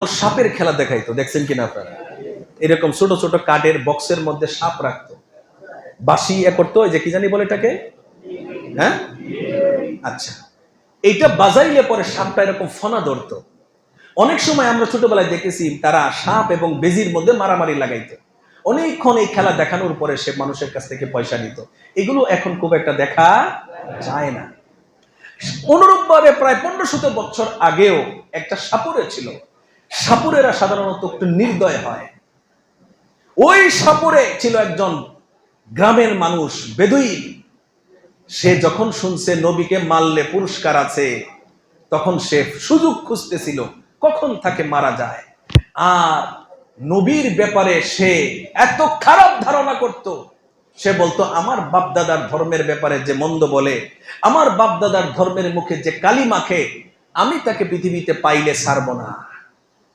সাপের খেলা দেখাইতো, দেখছেন কিনা আপনারা? এরকম ছোট ছোট কাঠের বক্সের মধ্যে সাপ রাখতো, বাঁশি করতো, যে কি জানি বলে এটাকে, হ্যাঁ, আচ্ছা, এইটা বাজাইলে পরে সাপটা এরকম ফনা ধরতো। অনেক সময় আমরা ছোটবেলায় দেখেছি তারা সাপ এবং বেজির মধ্যে মারামারি লাগাইতো। অনেকক্ষণ এই খেলা দেখানোর পরে সে মানুষের কাছ থেকে পয়সা নিত। এগুলো এখন খুব একটা দেখা যায় না। অনুরূপ ভাবে প্রায় 1500 বছর আগেও একটা সাপুরে ছিল। সাপুরেরা সাধারণত একটু নির্দয় হয়। ওই সাপুরে ছিল একজন গ্রামের মানুষ, বেদুইন। সে যখন শুনছে নবীকে মারলে পুরস্কার আছে, তখন সে সুযোগ খুঁজতেছিল কখন তাকে মারা যায়। আর নবীর ব্যাপারে সে এত খারাপ ধারণা করত, সে বলতো আমার বাপদাদার ধর্মের ব্যাপারে যে মন্দ বলে, আমার বাপদাদার ধর্মের মুখে যে কালি মাখে, আমি তাকে পৃথিবীতে পাইলে ছাড়ব না।